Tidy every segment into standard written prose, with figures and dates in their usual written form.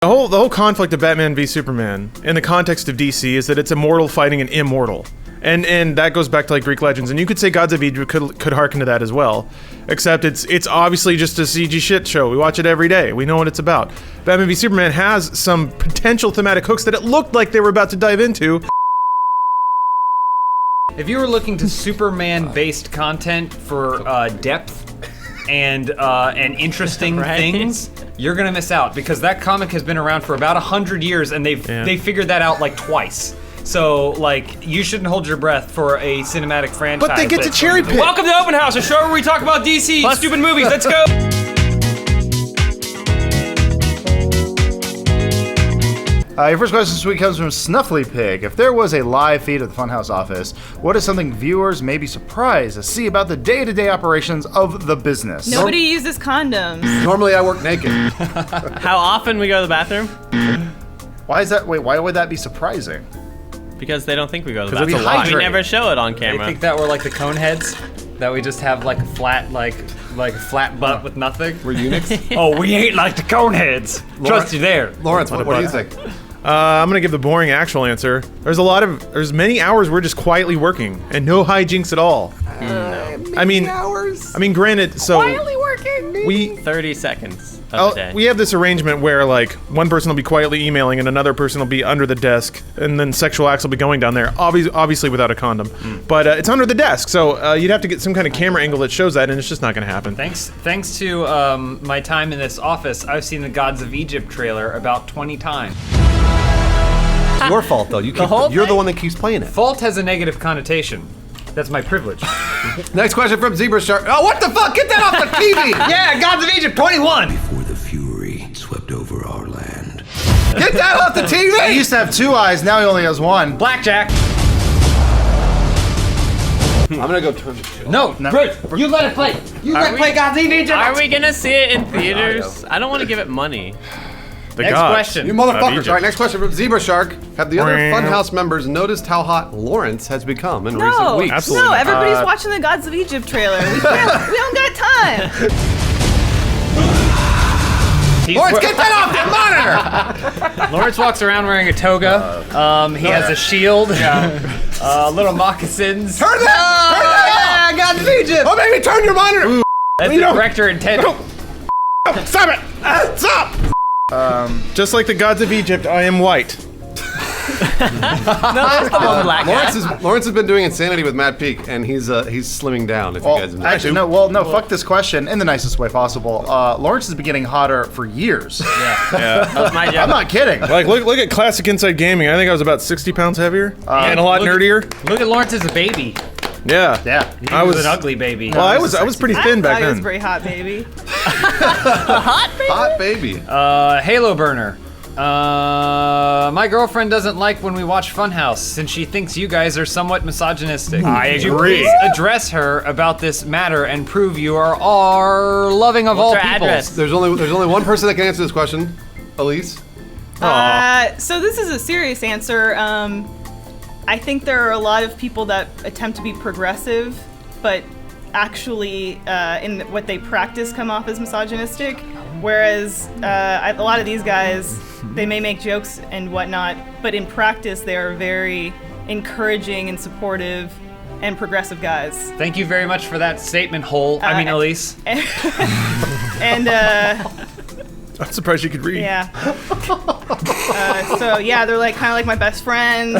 The whole conflict of Batman v Superman in the context of DC is that it's immortal fighting an immortal. And that goes back to like Greek legends, and you could say Gods of Egypt could harken to that as well. Except it's obviously just a CG shit show. We watch it every day. We know what it's about. Batman v Superman has some potential thematic hooks that it looked like they were about to dive into. If you were looking to Superman-based content for depth and interesting things, you're gonna miss out because that comic has been around for about 100 years, and they figured that out like twice. So, like, you shouldn't hold your breath for a cinematic franchise. But they get to cherry pick. Welcome to Open Haus, a show where we talk about DC stupid movies. Let's go. Your first question this week comes from Snuffly Pig. If there was a live feed of the Funhaus office, what is something viewers may be surprised to see about the day-to-day operations of the business? Nobody uses condoms. Normally I work naked. How often we go to the bathroom? Why is that? Wait, why would that be surprising? Because they don't think we go to the 'Cause it's bathroom. a lot. We never show it on They camera. think that we're like the cone heads, that we just have like a flat, like a flat butt with nothing. We're eunuchs. Oh, we ain't like the cone heads. Trust you there. Lawrence, what do you think? I'm gonna give the boring actual answer. There's many hours we're just quietly working and no hijinks at all. I mean, granted, so Quietly working. we 30 seconds of the day. we have this arrangement where like one person will be quietly emailing and another person will be under the desk, and then sexual acts will be going down there, obviously without a condom. But it's under the desk, so you'd have to get some kind of camera angle that shows that, and it's just not gonna happen. Thanks to my time in this office, I've seen the Gods of Egypt trailer about 20 times. It's your fault though. You're the one that keeps playing it. Fault has a negative connotation. That's my privilege. Next question from Zebra Shark. Oh, what the fuck? Get that off the TV! Yeah, Gods of Egypt 21! Before the fury swept over our land. Get that off the He TV! used to have 2 eyes, now he only has 1. Blackjack! I'm gonna go turn the show. No, Bruce, you let it play. You let it play Gods of Egypt! Are we gonna see it in theaters? I don't want to give it money. The Next gods. question. You Of motherfuckers. Egypt. All right, next question from Zebra Shark. Have the other Meow. Funhaus members noticed how hot Lawrence has become in recent No, weeks? Absolutely. no, everybody's watching the Gods of Egypt trailer. We don't got time. Lawrence, get that off the monitor! Lawrence walks around wearing a toga. He has a shield. Little moccasins. Turn that! Yeah, Gods of Egypt! Oh, baby, turn your monitor! That's the director intent. Stop it! Stop! Just like the gods of Egypt, I am white. Black Lawrence has been doing Insanity with Matt Peak, and he's slimming down. If you guys have Actually, no, fuck this question in the nicest way possible. Lawrence has been getting hotter for years. That was my I'm job. not kidding. Like, look at Classic Inside Gaming. I think I was about 60 pounds heavier and a lot nerdier. Look at Lawrence as a baby. Yeah. Yeah. I was an ugly baby. Well, I was pretty thin I back thought he was then. pretty hot, baby. Hot baby. Halo burner. My girlfriend doesn't like when we watch Funhaus since she thinks you guys are somewhat misogynistic. I agree. Please address her about this matter and prove you are loving of all What's her people. address? There's only one person that can answer this question. Elyse. So this is a serious answer. I think there are a lot of people that attempt to be progressive, but actually in what they practice come off as misogynistic. Whereas a lot of these guys, they may make jokes and whatnot, but in practice they are very encouraging and supportive and progressive guys. Thank you very much for that statement, Elyse. And I'm surprised you could read. yeah. So yeah, they're like kind of like my best friends.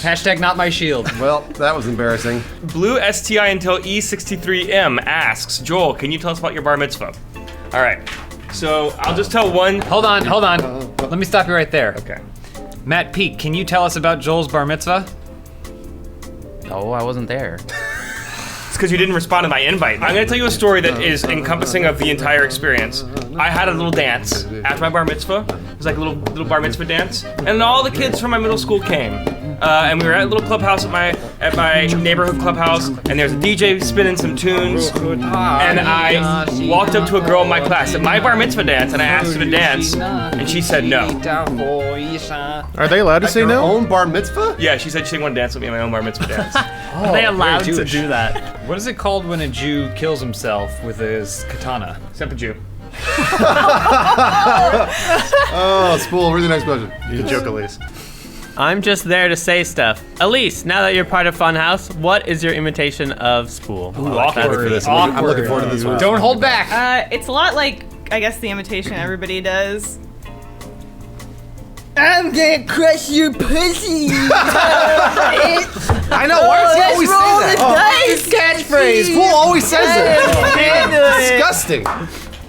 Hashtag not my shield. Well, that was embarrassing. Blue STI until E63M asks, Joel, can you tell us about your bar mitzvah? All right. So I'll just tell one. Hold on. Let me stop you right there. Okay. Matt Peak, can you tell us about Joel's bar mitzvah? No, I wasn't there. It's because you didn't respond to my invite. I'm gonna tell you a story that is encompassing of the entire experience. I had a little dance after my bar mitzvah. It was like a little bar mitzvah dance, and all the kids from my middle school came. And we were at a little clubhouse at my neighborhood clubhouse, and there's a DJ spinning some tunes. And I walked up to a girl in my class at my bar mitzvah dance, and I asked her to dance, and she said no. Are they allowed to say Your no? own bar mitzvah? Yeah, she said she didn't want to dance with me at my own bar mitzvah dance. Are they allowed to Jewish. do that? What is it called when a Jew kills himself with his katana? Except a Jew. Oh, Spool, read the next question. Good joke, Elyse. I'm just there to say stuff. Elyse, now that you're part of Funhaus, what is your imitation of Spool? Awkward. I'm looking forward to this one. Don't hold back. It's a lot like, I guess, the imitation everybody does. I'm gonna crush your pussy. I know. Why does he always say that? His catchphrase. Spool always says it. Disgusting.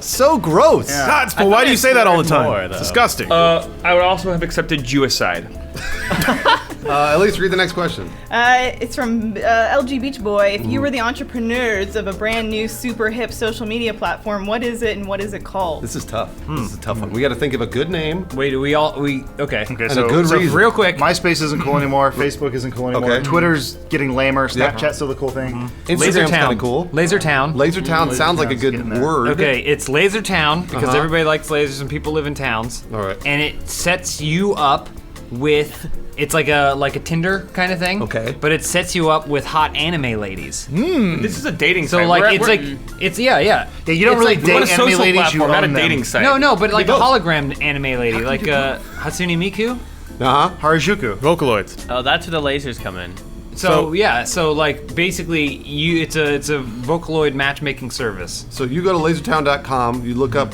So gross. God, Spool, why do you say that all the time? more, It's though. disgusting. I would also have accepted Jewicide. At least read the next question. It's from LG Beach Boy. If you were the entrepreneurs of a brand new super hip social media platform, what is it and what is it called? This is tough. This is a tough one. We got to think of a good name. Wait, okay. Okay, And a good reason. Real quick. MySpace isn't cool anymore. Facebook isn't cool anymore. Okay. Twitter's getting lamer. Snapchat's still the cool thing. Instagram's kind of cool. Lasertown. Lasertown sounds like a good getting there. word. Okay, it's Lasertown because Uh-huh. everybody likes lasers and people live in towns. All right. And it sets you up with it's like a Tinder kind of thing. Okay. But it sets you up with hot anime ladies. This is a dating So site. like We're- it's we're- like it's yeah. Yeah, you don't It's really like- we want date a anime social ladies. You platform, not a own them. dating site. No, but like a both. hologram anime lady, like Hatsune Miku. Uh-huh. Harajuku. Vocaloids. Oh, that's where the lasers come in. So yeah, so like basically it's a Vocaloid matchmaking service. So you go to lasertown.com, you look up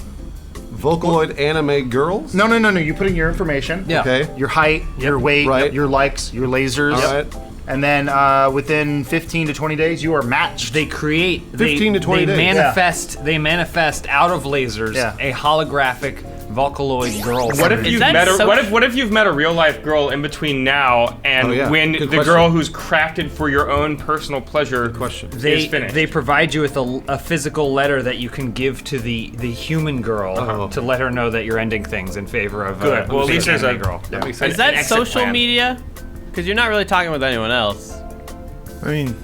Vocaloid anime girls. No. You put in your information. Yeah. Okay. Your height, your weight, Right. your likes, your lasers. All right. And then within 15 to 20 days, you are matched. They create 15 to 20 they days. manifest out of lasers Yeah. a holographic Vocaloid girl. What if you've that met a, so- what if you've met a real life girl in between now and Oh, yeah. when Good the question. girl who's crafted for your own personal pleasure question. is finished? They provide you with a physical letter that you can give to the human girl Oh. to let her know that you're ending things in favor of Good. Well, at least there's anime a girl. That makes An Is that exit social plan. media? Because you're not really talking with anyone else. I mean,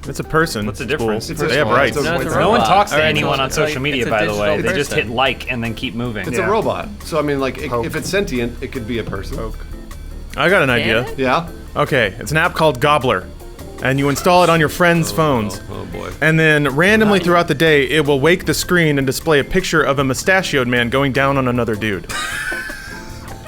it's a person. What's the difference? Spool. It's they have a- rights. it's a- No, it's a No one robot. talks to Or it's anyone on like- social media, it's a by the digital way. They just person. hit like and then keep moving. It's Yeah. a robot. So I mean, like, Poke. if it's sentient, it could be a person. I got an idea. Yeah. Okay, it's an app called Gobbler, and you install it on your friends' phones. Oh boy. And then randomly throughout the day, it will wake the screen and display a picture of a mustachioed man going down on another dude.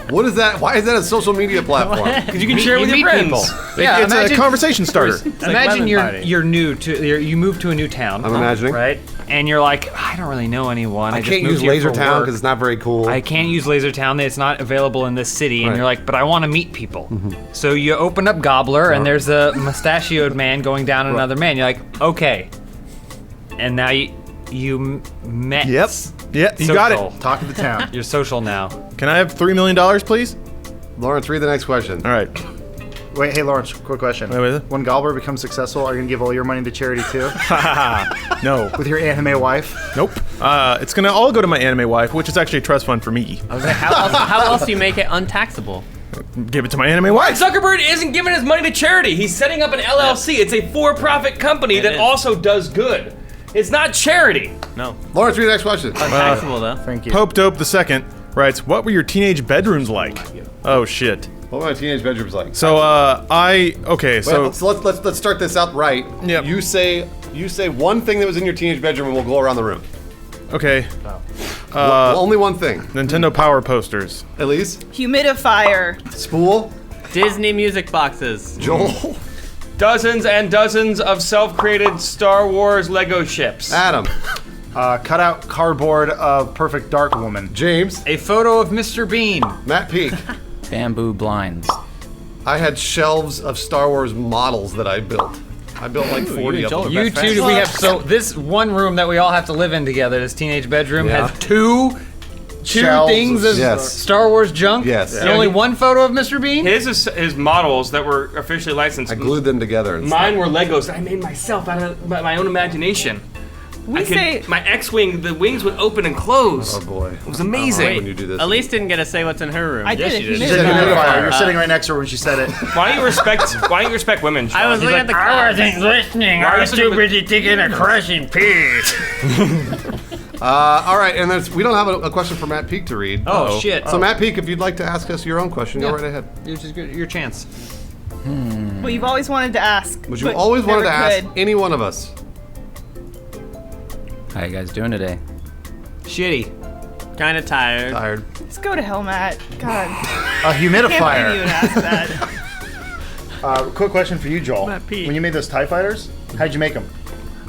What is that? Why is that a social media platform? Because you can share it with your meet friends. people. Yeah, It's a imagine, conversation starter. imagine lemon you're party. you're new to you move to a new town. I'm imagining. right? And you're like, I don't really know anyone. I just can't moved use here Laser for Town work. because it's not very cool. I can't use Lasertown. It's not available in this city. And Right. you're like, but I want to meet people. So you open up Gobbler, and there's a mustachioed man going down on another man. You're like, okay. And now you met. Yep. Yeah, you got Social. it. Talk of the town. You're social now. Can I have $3 million, please? Lawrence, read the next question. All right. Wait, hey Lawrence, quick question. Wait. When Gobbler becomes successful, are you gonna give all your money to charity too? No. With your anime wife? Nope. It's gonna all go to my anime wife, which is actually a trust fund for me. How else do you make it untaxable? Give it to my anime wife. Zuckerberg isn't giving his money to charity. He's setting up an LLC. It's a for-profit company that is. also does good. It's not charity. No. Lawrence, read the next question. Untaxable, though. Thank you. Pope Dope II writes, "What were your teenage bedrooms like?" Oh shit. What were my teenage bedrooms like? So okay. So So let's start this out right. Yep. You say one thing that was in your teenage bedroom, and we'll go around the room. okay. Only one thing. Nintendo Power posters. Elise, Humidifier. Spool, Disney music boxes. Joel, Dozens and dozens of self-created Star Wars Lego ships. Adam, Cut out cardboard of Perfect Dark Woman. James, A photo of Mr. Bean. Matt Peak. Bamboo blinds. I had shelves of Star Wars models that I built. I built like 40 of them. You two, we have this one room that we all have to live in together. This teenage bedroom Yeah. has two Shelves. things of Yes. Star Wars junk. Yes. And only one photo of Mr. Bean. His models that were officially licensed. I glued them together. And Mine were Legos that I made myself out of my own imagination. We say My X-wing, the wings would open and close. Oh boy. It was amazing. When you do this. Elise didn't get to say what's in her room. I did a She said humidifier. humidifier. You're sitting right next to her when she said it. Why don't you respect women? Sean? I was looking at the cards. listening. I was too busy taking a crushing piece. All right, and we don't have a question for Matt Peak to read. Oh, shit. So Matt Peak, if you'd like to ask us your own question, go right ahead. Your chance. Well, you've always wanted to ask. Would you but always wanted to never ask could. any one of us? How you guys doing today? Shitty. Kind of tired. Tired. Let's go to hell, Matt. God. A Can't believe you would humidifier. ask that. Quick question for you, Joel. Matt P. When you made those TIE fighters, how'd you make them?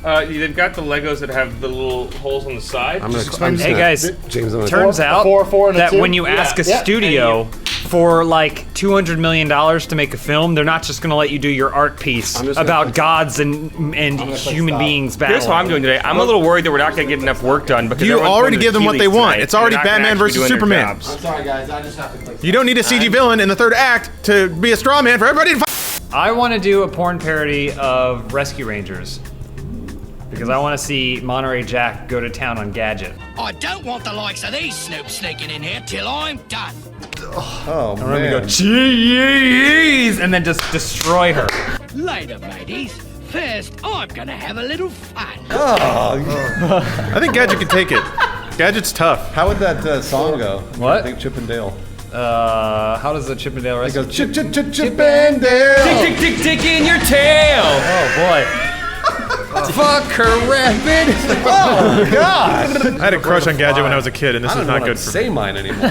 They've got the Legos that have the little holes on the side. I'm gonna explain I'm to Hey gonna- guys, James, I'm gonna turns out four, and a that two? when you ask a Yeah. studio for like $200 million to make a film, they're not just gonna let you do your art piece I'm just about gonna- gods and play human stop. beings battling. Here's what I'm doing today. I'm a little worried that we're not going to get enough work done because You everyone's already going to give them what they Achilles want. tonight, It's and already they're not gonna Batman actually versus do their Superman. jobs. sorry, guys. I just have to play. You don't need a CG villain in the third act to be a straw man for everybody to fight. I want to do a porn parody of Rescue Rangers because I want to see Monterey Jack go to town on Gadget. I don't want the likes of these snoops sneaking in here till I'm done. Oh man. Jeez, and then just destroy her. Later, mateys. First, I'm gonna have a little fun. I think Gadget can take it. Gadget's tough. How would that song go? What? I think Chip and Dale. How does the Chippendale It Rescue? goes Chip and Dale. Tick, tick, tick in your tail. Oh boy. Fuck her rabbit. I had a crush on Gadget when I was a kid, and this I is don't not want good to for me. say mine anymore.